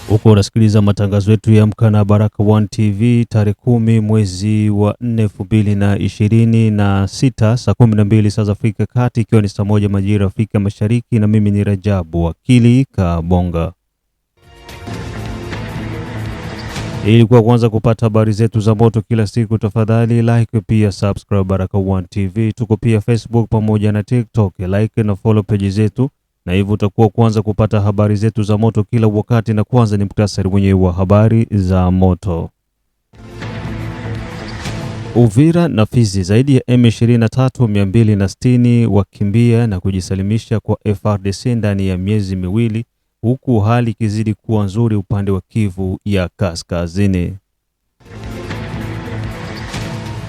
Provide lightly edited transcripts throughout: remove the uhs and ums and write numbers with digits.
Huko unasikiliza matangazo yetu ya Amka na Baraka One TV tarehe 10 mwezi wa 4 2026 saa 12 saa za Afrika Kati, ikiwa ni saa 1 majira Afrika Mashariki, na mimi ni Rajabu Wakili Kabonga. Ili kuanza kupata habari zetu za moto kila siku, tafadhali like pia subscribe Baraka One TV. Tuko pia Facebook pamoja na TikTok, like na follow page zetu, na hivyo utakuwa kwanza kupata habari zetu za moto kila wakati. Na kwanza ni muhtasari mwenyewe wa habari za moto. Uvira na Fizi, zaidi ya M23 260 wakimbia na kujisalimisha kwa FARDC ndani ya miezi miwili, huku hali ikizidi kuwa nzuri upande wa Kivu ya Kaskazini.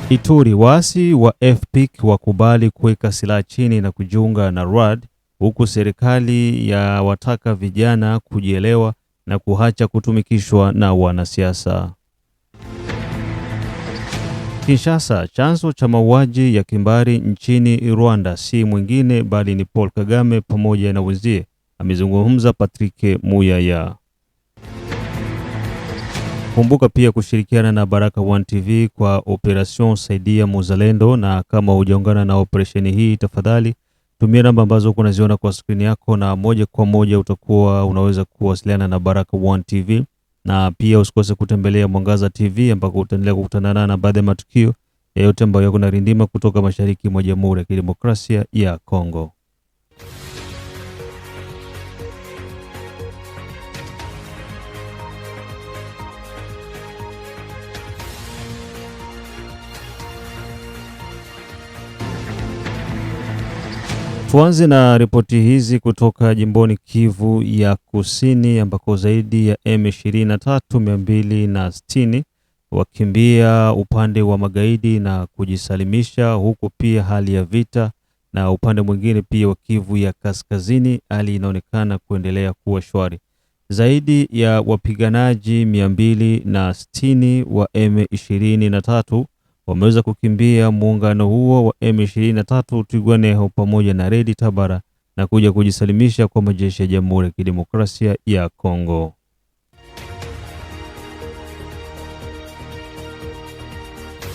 Ituri, waasi wa FPIC wakubali kuweka silaha chini na kujiunga na RAD, huku serikali ya wataka vijana kujielewa na kuacha kutumikishwa na wanasiasa. Kinshasa, chanzo cha mauaji ya kimbari nchini Rwanda si mwingine bali ni Paul Kagame pamoja na wenzie, amezungumza Patrick Muyaya. Kumbuka pia kushirikiana na Baraka One TV kwa Operation Saidia Muzalendo, na kama hujaungana na operesheni hii, tafadhali tumia namba ambazo unaziona kwa skrini yako, na moja kwa moja utakuwa unaweza kuwasiliana na Baraka One TV. Na pia usikose kutembelea Mwangaza TV ambako utaendelea kukutana na baadhi ya matukio yote ambayo yako na rindima kutoka mashariki mwa Jamhuri ya Kidemokrasia ya Kongo. Tuanze na ripoti hizi kutoka jimboni Kivu ya Kusini, ambako zaidi ya M23 260 wakimbia upande wa magaidi na kujisalimisha, huku pia hali ya vita na upande mwingine pia wa Kivu ya Kaskazini hali inaonekana kuendelea kuwa shwari. Zaidi ya wapiganaji 260 wa M23 wameweza kukimbia muungano huo wa M23 Twirwaneho pamoja na Redi Tabara na kuja kujisalimisha kwa majeshi ya Jamhuri ya Kidemokrasia ya Kongo.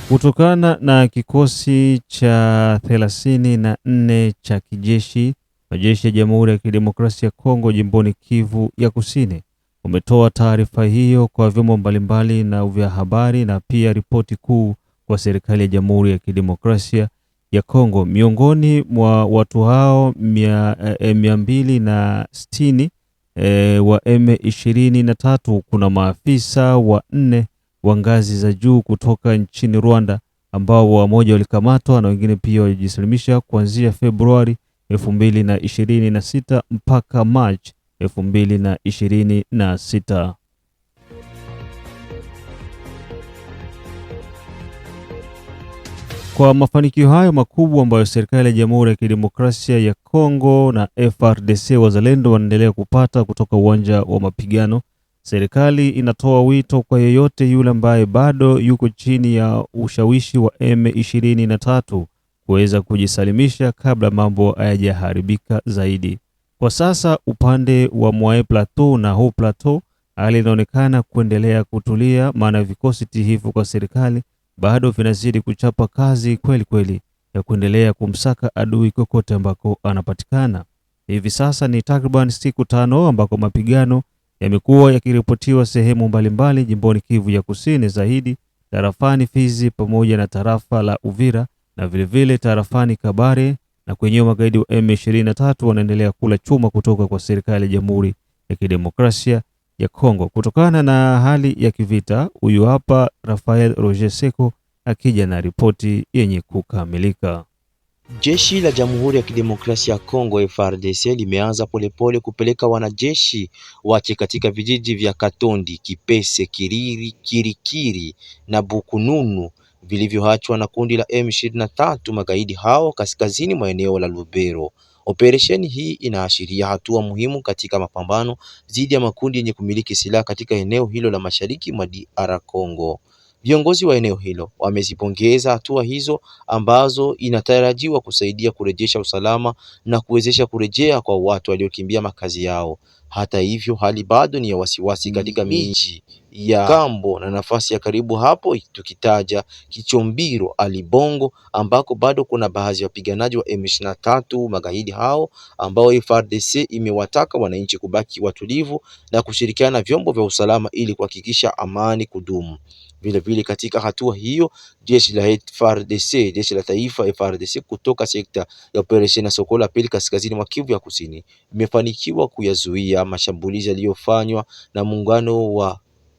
Kutokana na kikosi cha 34 cha kijeshi, majeshi ya Jamhuri ya Kidemokrasia ya Kongo jimboni Kivu ya Kusini umetoa taarifa hiyo kwa vyombo mbalimbali na vya habari na pia ripoti kuu kwa serikali ya Jamhuri ya Kidemokrasia ya Kongo. Miongoni mwa watu hao 260 wa M23 kuna maafisa wanne wa ngazi za juu kutoka nchini Rwanda, ambao wamoja walikamatwa na wengine pia walijisalimisha kuanzia Februari 2026 mpaka March 2026. Kwa mafanikio hayo makubwa ambayo serikali ya Jamhuri ya Kidemokrasia ya Kongo na FARDC wazalendo wanaendelea kupata kutoka uwanja wa mapigano, serikali inatoa wito kwa yeyote yule ambaye bado yuko chini ya ushawishi wa M23 kuweza kujisalimisha kabla mambo hayajaharibika zaidi. Kwa sasa upande wa Mwae Plateau na Haut Plateau hali inaonekana kuendelea kutulia, maana vikosi tihifu kwa serikali bado vinazidi kuchapa kazi kweli kweli ya kuendelea kumsaka adui kokote ambako anapatikana. Hivi sasa ni takriban siku 5 ambako mapigano yamekuwa yakiripotiwa sehemu mbalimbali jimboni Kivu ya Kusini, zaidi tarafani Fizi pamoja na tarafa la Uvira na vilevile tarafani Kabare, na kwenye magaidi wa M23 wanaendelea kula chuma kutoka kwa serikali ya Jamhuri ya Kidemokrasia ya Kongo. Kutokana na hali ya kivita, huyu hapa Rafael Roger Seko akija na ripoti yenye kukamilika. Jeshi la Jamhuri ya Kidemokrasia ya Kongo FARDC limeanza polepole kupeleka wanajeshi wake katika vijiji vya Katondi, Kipese, Kiriri, Kirikiri na Bukununu vilivyoachwa na kundi la M23 magaidi hao kaskazini mwa eneo la Lubero. Operesheni hii inaashiria hatua muhimu katika mapambano dhidi ya makundi yenye kumiliki silaha katika eneo hilo la mashariki mwa DR Congo. Viongozi wa eneo hilo wamezipongeza hatua hizo ambazo inatarajiwa kusaidia kurejesha usalama na kuwezesha kurejea kwa watu waliokimbia makazi yao. Hata hivyo, hali bado ni ya wasiwasi katika miji ya Kambo na nafasi ya karibu hapo, tukitaja Kichombiro, Alibongo, ambako bado kuna baadhi ya wapiganaji wa M23 magaidi hao ambao FARDC imewataka wananchi kubaki watulivu na kushirikiana na vyombo vya usalama ili kuhakikisha amani kudumu. Vile katika hatua hiyo, jeshi la FARDC, jeshi la taifa FARDC kutoka sekta ya operesheni Sokola pili kaskazini mwa Kivu ya Kusini imefanikiwa kuyazuia mashambulizi yaliyofanywa na muungano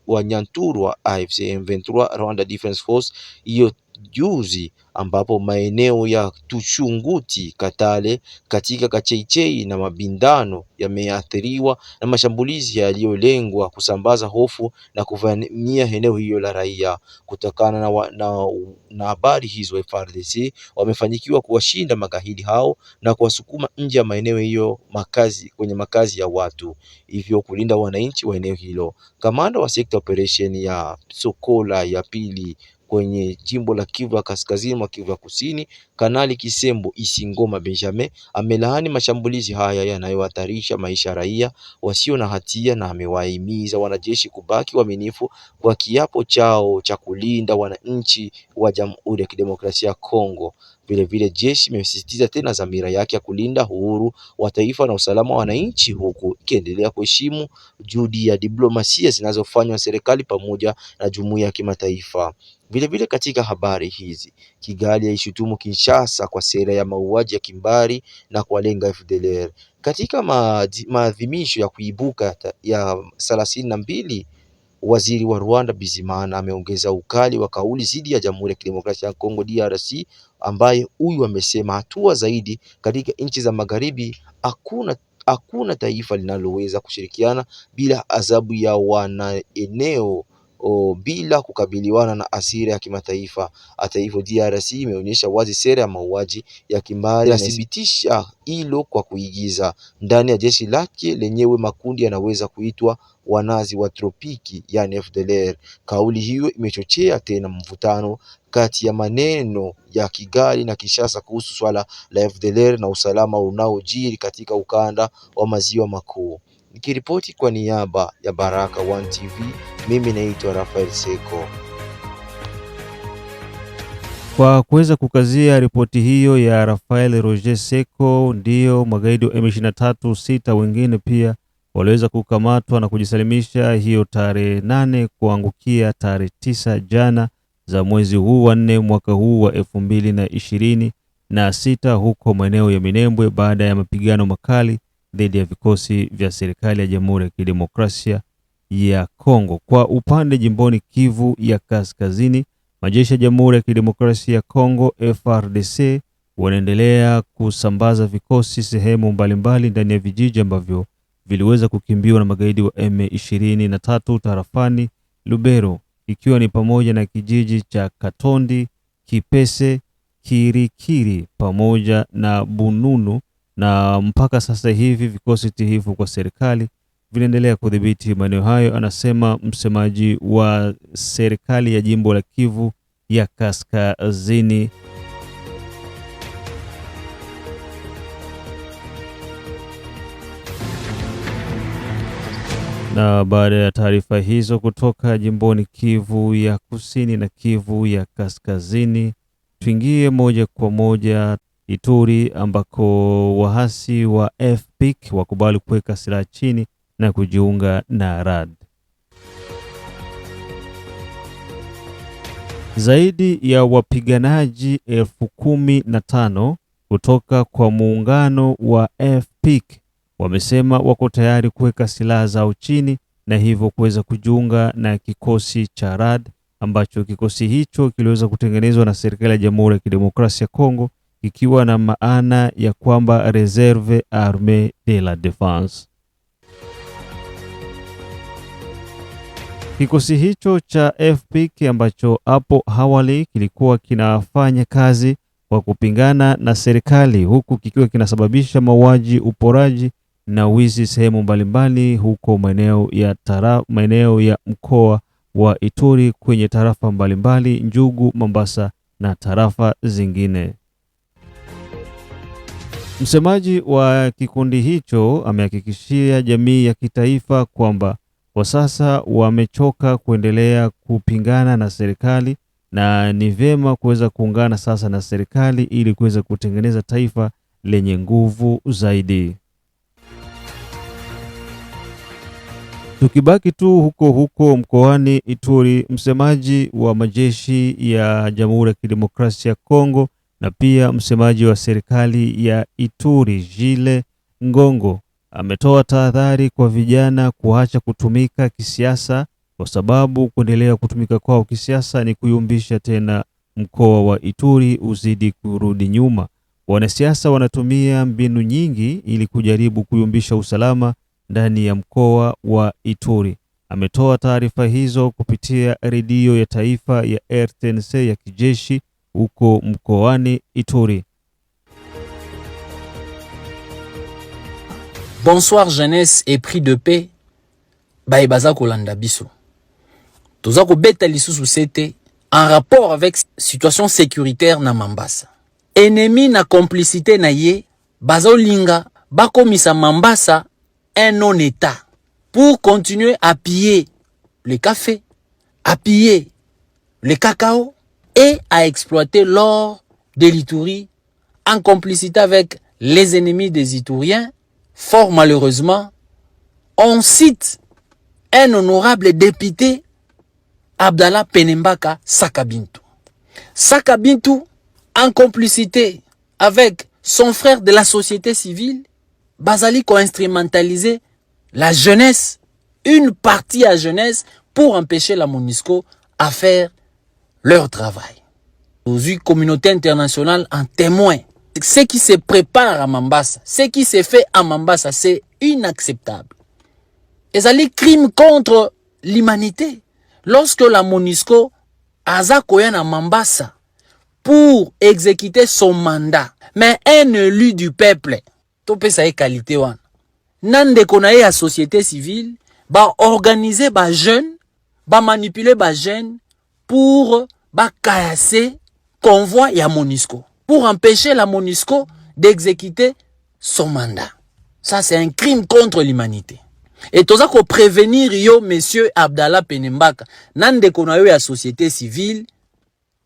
wa Nyanturu wa AFC M23 Rwanda Defense Force hiyo juzi, ambapo maeneo ya Tushunguti, Katale katika Kacheichei na Mabindano yameathiriwa na mashambulizi yaliyolengwa kusambaza hofu na kuvamia eneo hiyo la raia. Kutokana na habari hizo, FARDC wamefanikiwa kuwashinda magaidi hao na kuwasukuma nje ya maeneo hiyo kwenye makazi ya watu, hivyo kulinda wananchi wa eneo hilo. Kamanda wa sekta operation ya Sokola ya pili kwenye jimbo la Kivu kaskazini mwa Kivu ya Kusini, Kanali Kisembo Isingoma Benjamin amelaani mashambulizi haya yanayohatarisha maisha ya raia wasio na hatia, na amewahimiza wanajeshi kubaki waaminifu kwa kiapo chao cha kulinda wananchi wa Jamhuri ya Kidemokrasia ya Kongo. Vile jeshi imesisitiza tena dhamira yake ya kulinda uhuru wa taifa na usalama wa wananchi, huku ikiendelea kuheshimu juhudi ya diplomasia zinazofanywa serikali pamoja na jumuiya ya kimataifa. Vile katika habari hizi, Kigali yaishutumu Kinshasa kwa sera ya mauaji ya kimbari na kuwalenga FDLR. Katika maadhimisho ya kuibuka ya 32, waziri wa Rwanda Bizimana ameongeza ukali wa kauli dhidi ya Jamhuri ya Kidemokrasia ya Kongo DRC, ambaye huyu amesema hatua zaidi katika nchi za magharibi, hakuna taifa linaloweza kushirikiana bila adhabu ya wanaeneo bila kukabiliwana na asira ya kimataifa. Hata hivyo, DRC imeonyesha wazi sera ya mauaji ya kimbari, inathibitisha hilo kwa kuigiza ndani ya jeshi lake lenyewe makundi yanaweza kuitwa wanazi wa tropiki, yani FDLR. Kauli hiyo imechochea tena mvutano kati ya maneno ya Kigali na Kinshasa kuhusu swala la FDLR na usalama unaojiri katika ukanda wa maziwa makuu. Nikiripoti kwa niaba ya Baraka One TV, mimi naitwa Rafael Seko. Kwa kuweza kukazia ripoti hiyo ya Rafael Roger Seko, ndio magaidi wa M23 6 wengine pia waliweza kukamatwa na kujisalimisha hiyo tarehe 8 kuangukia tarehe 9 jana za mwezi huu wa 4 mwaka huu wa 2026 huko maeneo ya Minembwe, baada ya mapigano makali dhidi ya vikosi vya serikali ya Jamhuri ya Kidemokrasia ya Kongo. Kwa upande jimboni Kivu ya Kaskazini, majeshi ya Jamhuri ya Kidemokrasia ya Kongo FARDC wanaendelea kusambaza vikosi sehemu mbalimbali ndani ya vijiji ambavyo viliweza kukimbiwa na magaidi wa M23 tarafani Lubero, ikiwa ni pamoja na kijiji cha Katondi, Kipese, Kirikiri pamoja na Bununu, na mpaka sasa hivi vikosi tihifu kwa serikali vinaendelea kudhibiti maeneo hayo, anasema msemaji wa serikali ya jimbo la Kivu ya Kaskazini. Na baada ya taarifa hizo kutoka jimboni Kivu ya Kusini na Kivu ya Kaskazini, tuingie moja kwa moja Ituri, ambako wahasi wa FPIC wakubali kuweka silaha chini na kujiunga na RAD. Zaidi ya wapiganaji 15,000 kutoka kwa muungano wa FPIC wamesema wako tayari kuweka silaha zao chini na hivyo kuweza kujiunga na kikosi cha RAD, ambacho kikosi hicho kiliweza kutengenezwa na serikali ya Jamhuri ya Kidemokrasia ya Kongo, ikiwa na maana ya kwamba Reserve Armée de la Défense. Kikosi hicho cha FPIC ambacho hapo awali kilikuwa kinafanya kazi kwa kupingana na serikali, huku kikiwa kinasababisha mauaji, uporaji na wizi sehemu mbalimbali huko maeneo ya mkoa wa Ituri kwenye tarafa mbalimbali, Njugu, Mombasa na tarafa zingine. Msemaji wa kikundi hicho amehakikishia jamii ya kitaifa kwamba kwa sasa wamechoka kuendelea kupingana na serikali na ni vyema kuweza kuungana sasa na serikali ili kuweza kutengeneza taifa lenye nguvu zaidi. Tukibaki tu huko huko mkoani Ituri, msemaji wa majeshi ya Jamhuri ya Kidemokrasia ya Kongo na pia msemaji wa serikali ya Ituri, Gilles Ngongo, ametoa tahadhari kwa vijana kuacha kutumika kisiasa kwa sababu kuendelea kutumika kwao kisiasa ni kuyumbisha tena mkoa wa Ituri uzidi kurudi nyuma. Wanasiasa wanatumia mbinu nyingi ili kujaribu kuyumbisha usalama ndani ya mkoa wa Ituri. Ametoa taarifa hizo kupitia redio ya taifa ya RTNC ya kijeshi huko mkoani Ituri. Bonsoir jeunesse et prix de paix. Baebaza kolanda biso. Toza ko beta lisusu sete en rapport avec situation sécuritaire na Mambasa. Ennemi na complicité na ye bazolinga bakomisa Mambasa un non-état pour continuer à piller le café, à piller le cacao et à exploiter l'or de l'Ituri en complicité avec les ennemis des Ituriens. Fort malheureusement, on cite un honorable député, Abdallah Penembaka Sakabintu. Sakabintu, en complicité avec son frère de la société civile, Bazali ko instrumentaliser la jeunesse, une partie à jeunesse, pour empêcher la MONUSCO à faire leur travail. Aux communauté internationale en témoin. Ce qui se prépare à Mambasa, ce qui se fait à Mambasa, c'est inacceptable. Et ça les crimes contre l'humanité. Lorsque la MONUSCO a koyan à Mambasa pour exécuter son mandat, mais un élu du peuple, topé sa qualité wan. Nande konaye à société civile, ba organiser ba jeunes, ba manipuler ba jeunes pour ba casser convoi ya MONUSCO, pour empêcher la MONUSCO d'exécuter son mandat. Ça c'est un crime contre l'humanité. Et toza ko prévenir yo monsieur Abdallah Penembaka, nande konaye à société civile,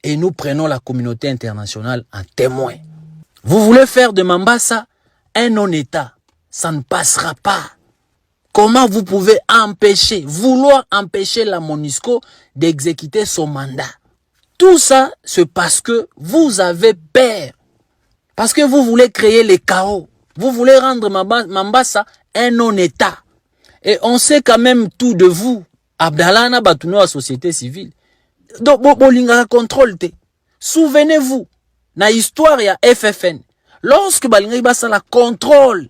et nous prenons la communauté internationale en témoin. Vous voulez faire de Mambasa un non-État, ça ne passera pas. Comment vous pouvez vouloir empêcher la MONUSCO d'exécuter son mandat? Tout ça, c'est parce que vous avez peur. Parce que vous voulez créer les chaos. Vous voulez rendre Mambasa un non-État. Et on sait quand même tout de vous. Abdallah na batuno à société civile. Donc, bolinga contrôle te. Souvenez-vous, na histoire ya FFN. Lorsque Balinga Bassa la contrôle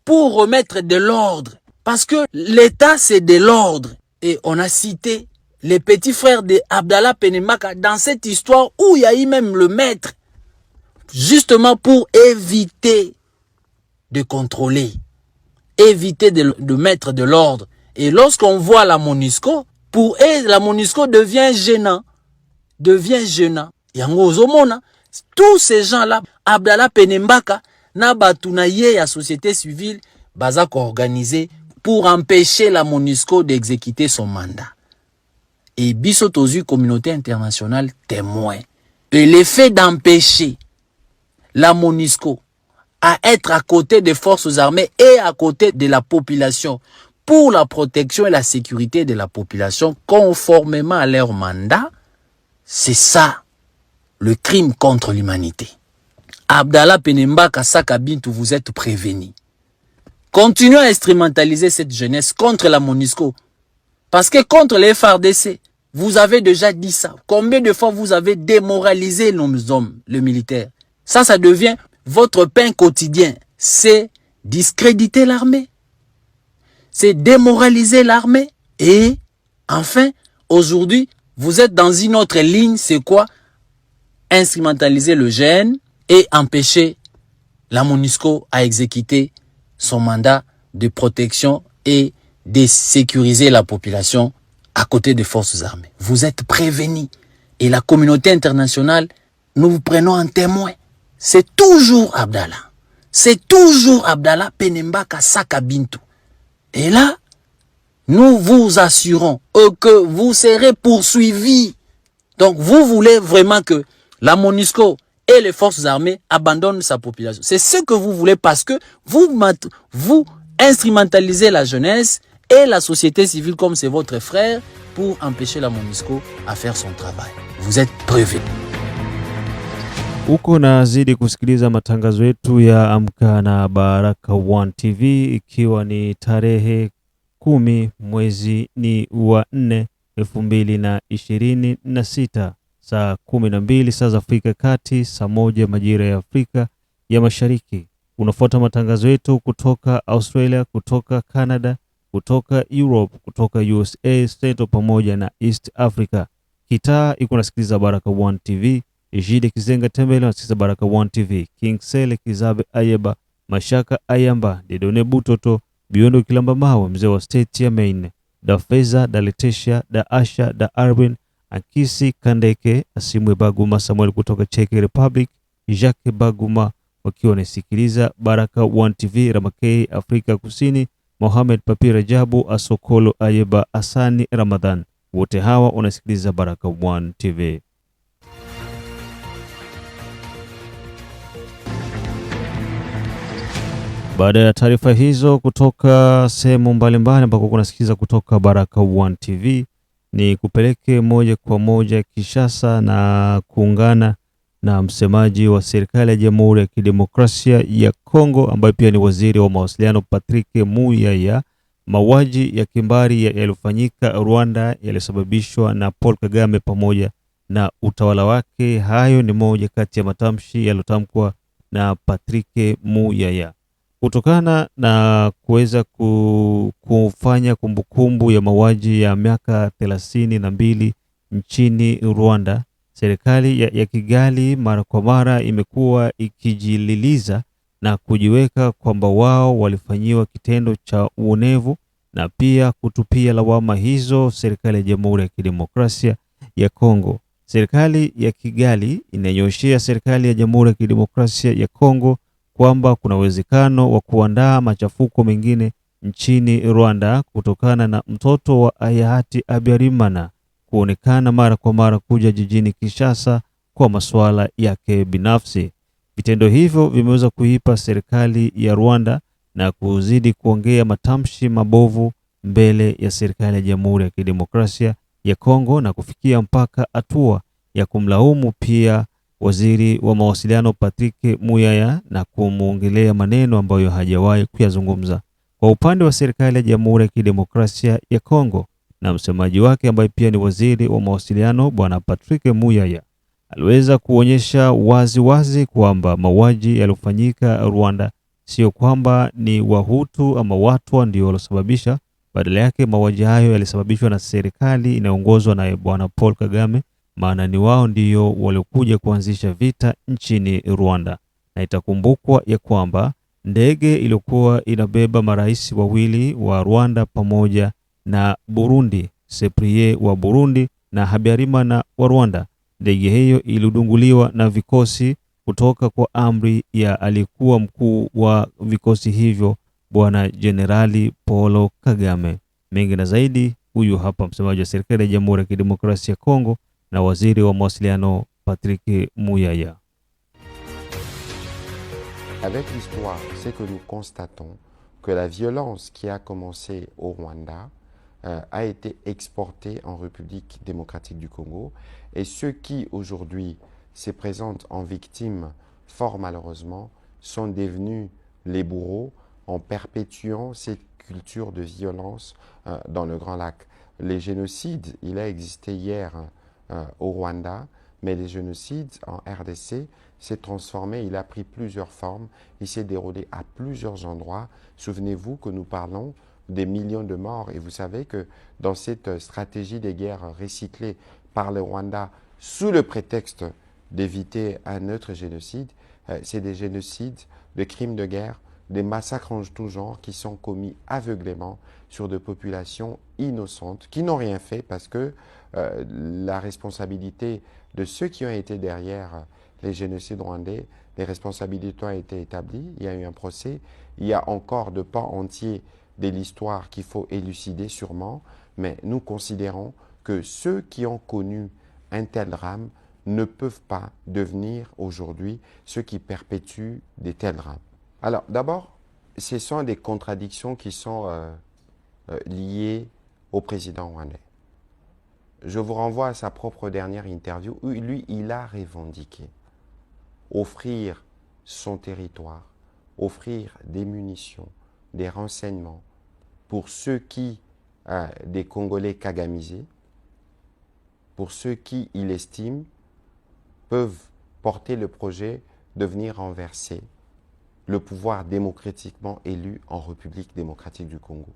pour remettre de l'ordre, parce que l'État c'est de l'ordre, et on a cité les petits frères de Abdallah Penembaka dans cette histoire où il y a eu même le maître, justement pour éviter de contrôler, éviter de mettre de l'ordre. Et lorsqu'on voit la MONUSCO, pour elle, la MONUSCO devient gênant. Yango ozomona, tous ces gens-là, Abdallah Penembaka, na batunaye ya société civile, bazako organisé pour empêcher la MONUSCO d'exécuter son mandat. Et biso tozu communauté internationale témoin. Et l'effet d'empêcher la MONUSCO à être à côté des forces armées et à côté de la population pour la protection et la sécurité de la population conformément à leur mandat, c'est ça le crime contre l'humanité. Abdallah Penembaka Sakabintu, vous êtes prévenus. Continuez à instrumentaliser cette jeunesse contre la MONUSCO. Parce que contre les FARDC, vous avez déjà dit ça. Combien de fois vous avez démoralisé nos hommes, le militaire? Ça devient votre pain quotidien. C'est discréditer l'armée. C'est démoraliser l'armée. Et enfin, aujourd'hui, vous êtes dans une autre ligne. C'est quoi? Instrumentaliser le jeune et empêcher la MONUSCO à exécuter son mandat de protection et de sécuriser la population à côté des forces armées. Vous êtes prévenus. Et la communauté internationale, nous vous prenons en témoin. C'est toujours Abdallah. c'est toujours Abdallah Penembaka Saka Bintou. Et là, nous vous assurons que vous serez poursuivis. Donc, vous voulez vraiment que la MONUSCO et les forces armées abandonnent sa population. C'est ce que vous voulez parce que vous instrumentalisez la jeunesse et la société civile comme c'est votre frère pour empêcher la MONUSCO à faire son travail. Vous êtes prévenus. Uko nazidi kusikiliza matangazo yetu ya Amka na Baraka One TV, ikiwa ni tarehe 10 mwezi ni wa 4 2026, saa 12 saa za Afrika Kati, saa 1 majira ya Afrika ya Mashariki. Unafuata matangazo yetu kutoka Australia, kutoka Canada, kutoka Europe, kutoka USA, Central pamoja na East Africa. Kitaa iko nasikiliza Baraka One TV. Ejide Kizenga Tembele nasikiliza Baraka One TV. King Sele Kizabe Ayeba, Mashaka Ayamba, Dedone Butoto, Biondo Kilamba Mawe, mzee wa state ya Maine, Da Feza, Da Letitia, Da Asha, Da Arwin, Akisi Kandeke, Asimwe Baguma Samuel kutoka Czech Republic, Jacques Baguma wakiwa wanasikiliza Baraka One TV. Ramakei Afrika Kusini, Mohamed Papira Jabu, Asokolo Ayeba, Asani Ramadhan, wote hawa wanasikiliza Baraka One TV. Baada ya taarifa hizo kutoka sehemu mbalimbali ambako kunasikiza kutoka Baraka One TV, ni kupeleke moja kwa moja Kinshasa na kuungana na msemaji wa serikali ya Jamhuri ya Kidemokrasia ya Kongo ambaye pia ni waziri wa mawasiliano Patrick Muyaya. Mauaji ya kimbari yaliyofanyika Rwanda yalisababishwa na Paul Kagame pamoja na utawala wake. Hayo ni moja kati ya matamshi yaliyotamkwa na Patrick Muyaya. Kutokana na kuweza kufanya kumbukumbu ya mauaji ya miaka 32 nchini Rwanda, serikali ya Kigali mara kwa mara imekuwa ikijililiza na kujiweka kwamba wao walifanyiwa kitendo cha uonevu na pia kutupia lawama hizo serikali ya Jamhuri ya Kidemokrasia ya Kongo. Serikali ya Kigali inanyoshia serikali ya Jamhuri ya Kidemokrasia ya Kongo kwamba kuna uwezekano wa kuandaa machafuko mengine nchini Rwanda kutokana na mtoto wa hayati Habyarimana kuonekana mara kwa mara kuja jijini Kinshasa kwa masuala yake binafsi. Vitendo hivyo vimeweza kuipa serikali ya Rwanda na kuzidi kuongea matamshi mabovu mbele ya serikali ya Jamhuri ya Kidemokrasia ya Kongo na kufikia mpaka hatua ya kumlaumu pia waziri wa mawasiliano Patrick Muyaya na kumuongelea maneno ambayo hajawahi kuyazungumza. Kwa upande wa serikali ya Jamhuri ya Kidemokrasia ya Kongo na msemaji wake ambaye pia ni waziri wa mawasiliano bwana Patrick Muyaya aliweza kuonyesha wazi kwamba mauaji yaliyofanyika Rwanda sio kwamba ni Wahutu ama Watwa ndio waliosababisha, badala yake mauaji hayo yalisababishwa na serikali inayoongozwa na bwana Paul Kagame, maana ni wao ndio waliokuja kuanzisha vita nchini Rwanda. Na itakumbukwa ya kwamba ndege iliyokuwa inabeba marais wawili wa Rwanda pamoja na Burundi, Cyprien wa Burundi na Habyarimana wa Rwanda, ndege hiyo ilidunguliwa na vikosi kutoka kwa amri ya alikuwa mkuu wa vikosi hivyo bwana Generali Paul Kagame. Mengi na zaidi, huyu hapa msemaji wa serikali ya Jamhuri ya Kidemokrasia ya Kongo na waziri wa mawasiliano Patrick Muyaya. Avec l'histoire, c'est que nous constatons que la violence qui a commencé au Rwanda a été exportée en République démocratique du Congo, et ceux qui aujourd'hui se présentent en victimes, fort malheureusement, sont devenus les bourreaux en perpétuant cette culture de violence dans le Grand Lac. Les génocides, il a existé hier au Rwanda, mais les génocides en RDC s'est transformé, il a pris plusieurs formes, il s'est déroulé à plusieurs endroits. Souvenez-vous que nous parlons des millions de morts, et vous savez que dans cette stratégie des guerres recyclées par le Rwanda sous le prétexte d'éviter un autre génocide, c'est des génocides, des crimes de guerre, des massacres en tout genre qui sont commis aveuglément sur des populations innocentes qui n'ont rien fait, parce que la responsabilité de ceux qui ont été derrière les génocides rwandais, les responsabilités ont été établies, il y a eu un procès, il y a encore de pans entiers de l'histoire qu'il faut élucider sûrement, mais nous considérons que ceux qui ont connu un tel drame ne peuvent pas devenir aujourd'hui ceux qui perpétuent des tels drames. Alors d'abord, ce sont des contradictions qui sont liées au président rwandais. Je vous renvoie à sa propre dernière interview où lui, il a revendiqué offrir son territoire, offrir des munitions, des renseignements pour ceux qui, des Congolais kagamisés, pour ceux qui, il estime, peuvent porter le projet de venir renverser le pouvoir démocratiquement élu en République démocratique du Congo.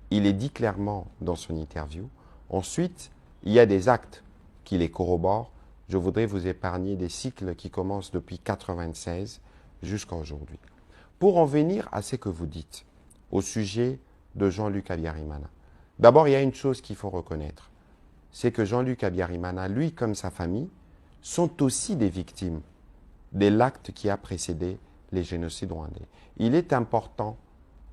Il est dit clairement dans son interview. Ensuite, il y a des actes qui les corroborent. Je voudrais vous épargner des cycles qui commencent depuis 1996 jusqu'à aujourd'hui. Pour en venir à ce que vous dites au sujet de Jean-Luc Abiyarimana, d'abord, il y a une chose qu'il faut reconnaître. C'est que Jean-Luc Abiyarimana, lui comme sa famille, sont aussi des victimes de l'acte qui a précédé les génocides rwandais. Il est important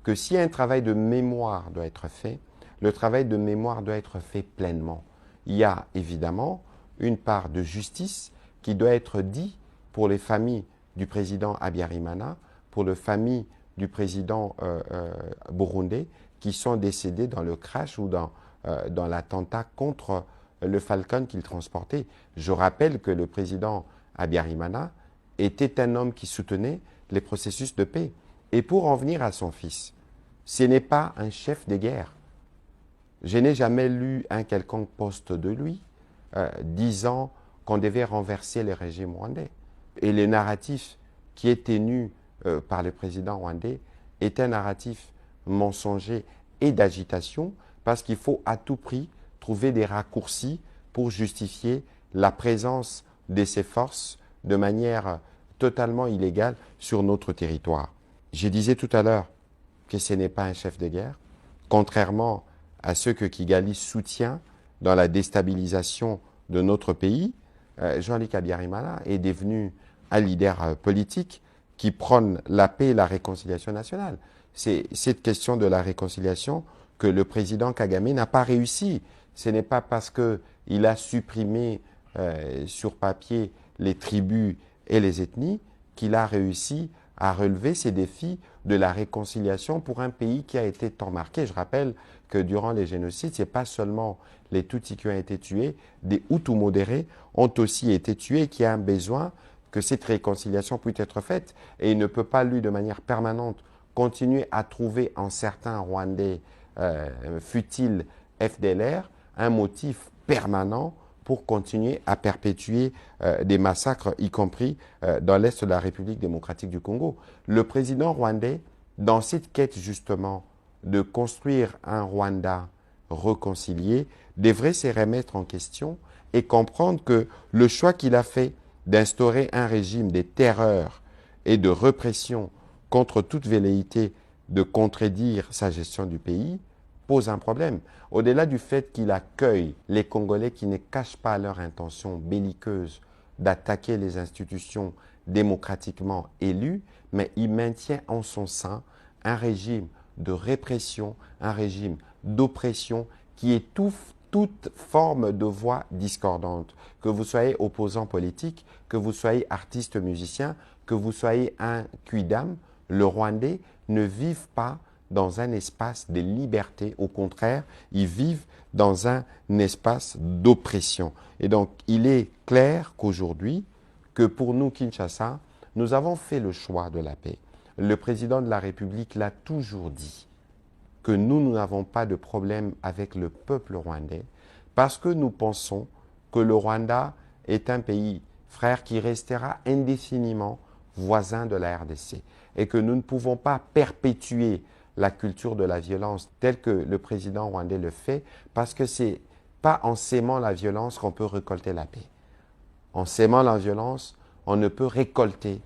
que si un travail de mémoire doit être fait, le travail de mémoire doit être fait pleinement. Il y a évidemment une part de justice qui doit être dite pour les familles du président Abiyarimana, pour les familles du président burundais qui sont décédés dans le crash ou dans l'attentat contre le Falcon qu'il transportait. Je rappelle que le président Abiyarimana était un homme qui soutenait les processus de paix. Et pour en venir à son fils, ce n'est pas un chef de guerre. Je n'ai jamais lu un quelconque poste de lui disant qu'on devait renverser le régime rwandais. Et le narratif qui est tenu par le président rwandais est un narratif mensonger et d'agitation parce qu'il faut à tout prix trouver des raccourcis pour justifier la présence de ces forces de manière totalement illégale sur notre territoire. Je disais tout à l'heure que ce n'est pas un chef de guerre, contrairement à ceux que Kigali soutient dans la déstabilisation de notre pays. Jean-Luc Abiyarimana est devenu un leader politique qui prône la paix et la réconciliation nationale. C'est cette question de la réconciliation que le président Kagame n'a pas réussi. Ce n'est pas parce qu'il a supprimé sur papier les tribus et les ethnies qu'il a réussi à relever ces défis de la réconciliation pour un pays qui a été tant marqué. Je rappelle que durant les génocides, ce n'est pas seulement les Tutsis qui ont été tués, des Hutus modérés ont aussi été tués, qui a un besoin que cette réconciliation puisse être faite. Et il ne peut pas, lui, de manière permanente, continuer à trouver en certains Rwandais, fut-il FDLR, un motif permanent pour continuer à perpétuer des massacres, y compris dans l'Est de la République démocratique du Congo. Le président rwandais, dans cette quête justement de construire un Rwanda réconcilié, devrait se remettre en question et comprendre que le choix qu'il a fait d'instaurer un régime de terreur et de répression contre toute velléité de contredire sa gestion du pays pose un problème. Au-delà du fait qu'il accueille les Congolais qui ne cachent pas leur intention belliqueuse d'attaquer les institutions démocratiquement élues, mais il maintient en son sein un régime de répression, un régime d'oppression qui étouffe toute forme de voix discordante. Que vous soyez opposant politique, que vous soyez artiste musicien, que vous soyez un quidam, le Rwandais ne vivent pas dans un espace de liberté. Au contraire, ils vivent dans un espace d'oppression. Et donc, il est clair qu'aujourd'hui, que pour nous, Kinshasa, nous avons fait le choix de la paix. Le président de la République l'a toujours dit, que nous n'avons pas de problème avec le peuple rwandais, parce que nous pensons que le Rwanda est un pays frère qui restera indéfiniment voisin de la RDC, et que nous ne pouvons pas perpétuer la culture de la violence telle que le président rwandais le fait, parce que ce n'est pas en s'aimant la violence qu'on peut récolter la paix. En s'aimant la violence, on ne peut récolter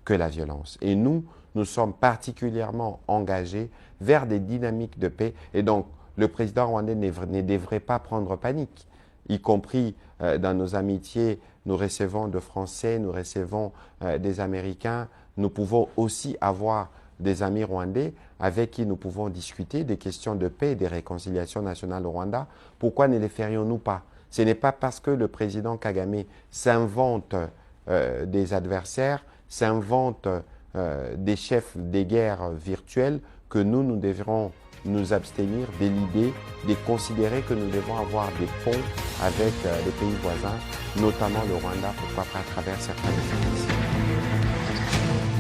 que la violence. Et nous sommes particulièrement engagés vers des dynamiques de paix. Et donc, le président rwandais ne devrait pas prendre panique. y compris dans nos amitiés, nous recevons de Français, nous recevons des Américains. Nous pouvons aussi avoir des amis rwandais avec qui nous pouvons discuter des questions de paix et de réconciliation nationale au Rwanda. Pourquoi ne les ferions-nous pas? Ce n'est pas parce que le président Kagame s'invente des adversaires, s'invente des chefs des guerres virtuels que nous devrons nous abstenir de l'idée de considérer que nous devons avoir des ponts avec les pays voisins, notamment le Rwanda, pourquoi pas à travers certains services.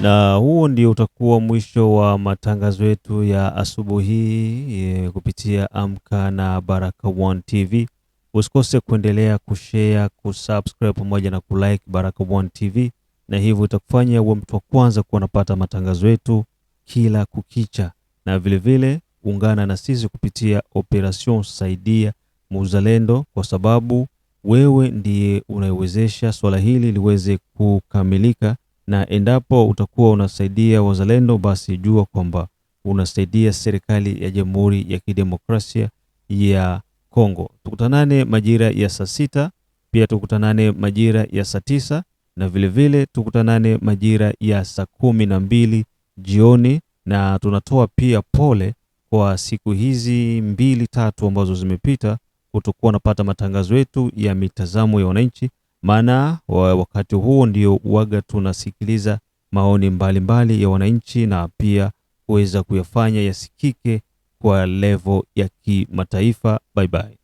Na huo ndio utakuwa mwisho wa matangazo yetu ya asubuhi kupitia Amka na Baraka1 TV. Usikose kuendelea kushare, kusubscribe pamoja na kulike Baraka1 TV, na hivyo itakufanya uwe mtu wa kwanza kuwa unapata matangazo yetu kila kukicha. Na vile vile ungana na sisi kupitia Operation Saidia Muzalendo, kwa sababu wewe ndiye unaiwezesha swala hili liweze kukamilika. Na endapo utakuwa unasaidia wazalendo, basi jua kwamba unasaidia serikali ya Jamhuri ya Kidemokrasia ya Kongo. Tukutanane majira ya saa 6, pia tukutanane majira ya saa 9, na vile vile tukutanane majira ya saa 12 jioni. Na tunatoa pia pole kwa siku hizi 2-3 ambazo zimepita kutokuwa napata matangazo yetu ya mitazamo ya wananchi, maana wakati huo ndio waga tunasikiliza maoni mbalimbali ya wananchi na pia kuweza kuyafanya yasikike kwa level ya kimataifa. Bye bye.